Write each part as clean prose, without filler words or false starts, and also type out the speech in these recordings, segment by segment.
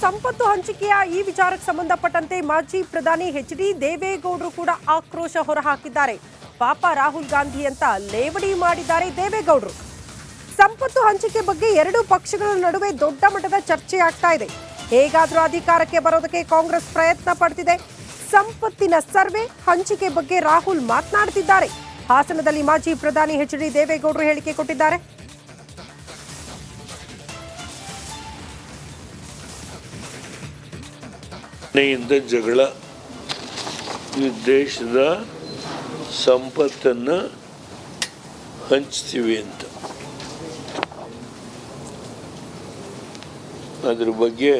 ಸಂಪತ್ತು ಹಂಚಿಕೆಯ ಈ ವಿಚಾರಕ್ಕೆ ಸಂಬಂಧಪಟ್ಟಂತೆ ಮಾಜಿ ಪ್ರಧಾನಿ ಎಚ್.ಡಿ. ದೇವೇಗೌಡರು ಕೂಡ ಆಕ್ರೋಶ ಹೊರಹಾಕಿದ್ದಾರೆ. ಪಾಪ ರಾಹುಲ್ ಗಾಂಧಿ ಅಂತ ಲೇವಡಿ ಮಾಡಿದ್ದಾರೆ ದೇವೇಗೌಡರು. ಸಂಪತ್ತು ಹಂಚಿಕೆ ಬಗ್ಗೆ ಎರಡೂ ಪಕ್ಷಗಳ ನಡುವೆ ದೊಡ್ಡ ಮಟ್ಟದ ಚರ್ಚೆ ಆಗ್ತಾ ಇದೆ. ಹೇಗಾದರೂ ಅಧಿಕಾರಕ್ಕೆ ಬರೋದಕ್ಕೆ ಕಾಂಗ್ರೆಸ್ ಪ್ರಯತ್ನ ಪಡ್ತಿದೆ. ಸಂಪತ್ತಿನ ಸರ್ವೆ ಹಂಚಿಕೆ ಬಗ್ಗೆ ರಾಹುಲ್ ಮಾತನಾಡ್ತಿದ್ದಾರೆ. ಹಾಸನದಲ್ಲಿ ಮಾಜಿ ಪ್ರಧಾನಿ ಎಚ್.ಡಿ. ದೇವೇಗೌಡರು ಹೇಳಿಕೆ ಕೊಟ್ಟಿದ್ದಾರೆ. ಜಗಳ ಈ ದೇಶದ ಸಂಪತ್ತನ್ನು ಹಂಚ್ತೀವಿ ಅಂತ ಅದ್ರ ಬಗ್ಗೆ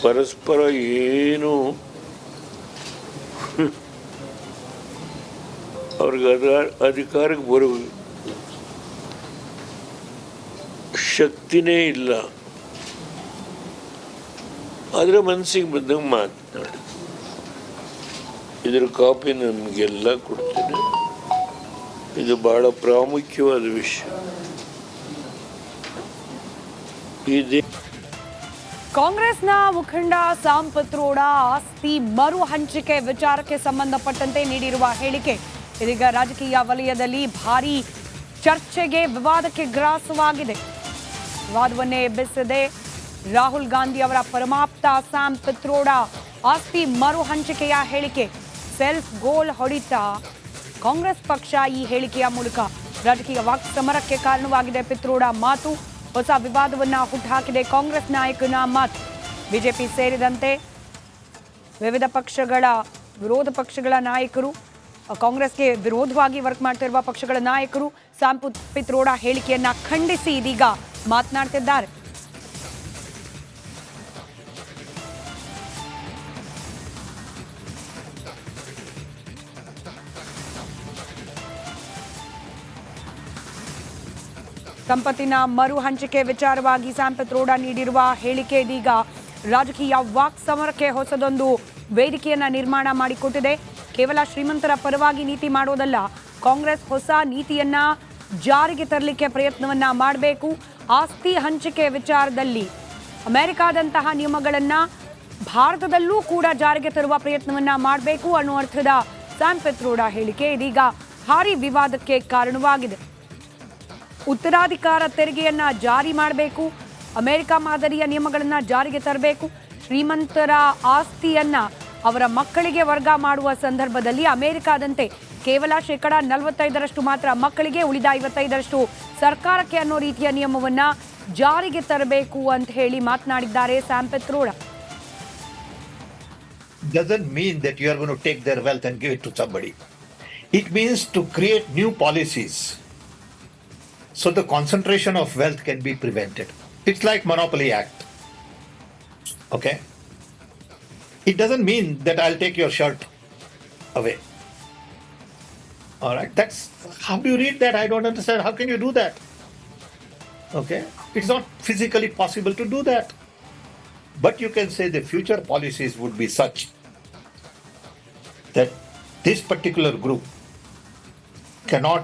ಪರಸ್ಪರ ಏನು ಅವ್ರಿಗೆ ಅಧಿಕಾರಕ್ಕೆ ಬರೋ ಶಕ್ತಿನೇ ಇಲ್ಲ. ಆದರೆ ಮನಸ್ಸಿಗೆ ಬಂದಂಗೆ ಮಾತನಾಡಿ ಇದರ ಕಾಪಿ ನಮಗೆಲ್ಲ ಕೊಡ್ತೇನೆ. ಇದು ಬಹಳ ಪ್ರಾಮುಖ್ಯವಾದ ವಿಷಯ. ಕಾಂಗ್ರೆಸ್ನ ಮುಖಂಡ ಸಾಮ್ ಪಿತ್ರೋಡಾ ಆಸ್ತಿ ಮರು ಹಂಚಿಕೆ ವಿಚಾರಕ್ಕೆ ಸಂಬಂಧಪಟ್ಟಂತೆ ನೀಡಿರುವ ಹೇಳಿಕೆ ಇದೀಗ ರಾಜಕೀಯ ವಲಯದಲ್ಲಿ ಭಾರೀ ಚರ್ಚೆಗೆ ವಿವಾದಕ್ಕೆ ಗ್ರಾಸವಾಗಿದೆ. ವಿವಾದವನ್ನೇ ಎಬ್ಬಿಸಿದೆ ರಾಹುಲ್ ಗಾಂಧಿ ಅವರ ಪರಮಾಪ್ತ ಸಾಮ್ ಪಿತ್ರೋಡಾ ಆಸ್ತಿ ಮರು ಹಂಚಿಕೆಯ ಹೇಳಿಕೆ. ಸೆಲ್ಫ್ ಗೋಲ್ ಹೊಡಿತಾ ಕಾಂಗ್ರೆಸ್ ಪಕ್ಷ ಈ ಹೇಳಿಕೆಯ ಮೂಲಕ ರಾಜಕೀಯ ವಾಕ್ಸಮರಕ್ಕೆ ಕಾರಣವಾಗಿದೆ. ಪಿತ್ರೋಡಾ ಮಾತು ಹೊಸ ವಿವಾದವನ್ನ ಹುಟ್ಟುಹಾಕಿದೆ. ಕಾಂಗ್ರೆಸ್ ನಾಯಕನ ಮಾತು. ಬಿಜೆಪಿ ಸೇರಿದಂತೆ ವಿವಿಧ ಪಕ್ಷಗಳ ವಿರೋಧ ಪಕ್ಷಗಳ ನಾಯಕರು, ಕಾಂಗ್ರೆಸ್ಗೆ ವಿರೋಧವಾಗಿ ವರ್ಕ್ ಮಾಡ್ತಿರುವ ಪಕ್ಷಗಳ ನಾಯಕರು ಸಾಮ್ ಪಿತ್ರೋಡಾ ಹೇಳಿಕೆಯನ್ನ ಖಂಡಿಸಿ ಇದೀಗ ಮಾತನಾಡ್ತಿದ್ದಾರೆ. ಸಂಪತ್ತಿನ ಮರು ಹಂಚಿಕೆ ವಿಚಾರವಾಗಿ ಸಾಮ್ ಪಿತ್ರೋಡಾ ನೀಡಿರುವ ಹೇಳಿಕೆ ಇದೀಗ ರಾಜಕೀಯ ವಾಕ್ ಸಮರಕ್ಕೆ ಹೊಸದೊಂದು ವೇದಿಕೆಯನ್ನ ನಿರ್ಮಾಣ ಮಾಡಿಕೊಟ್ಟಿದೆ. ಕೇವಲ ಶ್ರೀಮಂತರ ಪರವಾಗಿ ನೀತಿ ಮಾಡೋದಲ್ಲ, ಕಾಂಗ್ರೆಸ್ ಹೊಸ ನೀತಿಯನ್ನ ಜಾರಿಗೆ ತರಲಿಕ್ಕೆ ಪ್ರಯತ್ನವನ್ನ ಮಾಡಬೇಕು. ಆಸ್ತಿ ಹಂಚಿಕೆ ವಿಚಾರದಲ್ಲಿ ಅಮೆರಿಕಾದಂತಹ ನಿಯಮಗಳನ್ನ ಭಾರತದಲ್ಲೂ ಕೂಡ ಜಾರಿಗೆ ತರುವ ಪ್ರಯತ್ನವನ್ನ ಮಾಡಬೇಕು ಅನ್ನೋ ಅರ್ಥದ ಸಾಮ್ ಪಿತ್ರೋಡಾ ಹೇಳಿಕೆ ಇದೀಗ ಭಾರೀ ವಿವಾದಕ್ಕೆ ಕಾರಣವಾಗಿದೆ. ಉತ್ತರಾಧಿಕಾರ ತೆರಿಗೆಯನ್ನ ಜಾರಿ ಮಾಡಬೇಕು, ಅಮೆರಿಕ ಮಾದರಿಯ ನಿಯಮಗಳನ್ನ ಜಾರಿಗೆ ತರಬೇಕು. ಶ್ರೀಮಂತರ ಆಸ್ತಿಯನ್ನ ಅವರ ಮಕ್ಕಳಿಗೆ ವರ್ಗ ಮಾಡುವ ಸಂದರ್ಭದಲ್ಲಿ ಅಮೆರಿಕಾದಂತೆ ಕೇವಲ 45% ಮಾತ್ರ ಮಕ್ಕಳಿಗೆ, ಉಳಿದ 55% ಸರ್ಕಾರಕ್ಕೆ ಅನ್ನೋ ರೀತಿಯ ನಿಯಮವನ್ನ ಜಾರಿಗೆ ತರಬೇಕು ಅಂತ ಹೇಳಿ ಮಾತನಾಡಿದ್ದಾರೆ ಸಾಮ್ Pitroda. Doesn't mean that you are going to take their wealth and give it to somebody. It means to create new policies so the concentration of wealth can be prevented. It's like Monopoly Act. Okay? It doesn't mean that I'll take your shirt away. All right? That's how do you read that? I don't understand. How can you do that? Okay? It's not physically possible to do that. But you can say the future policies would be such that this particular group cannot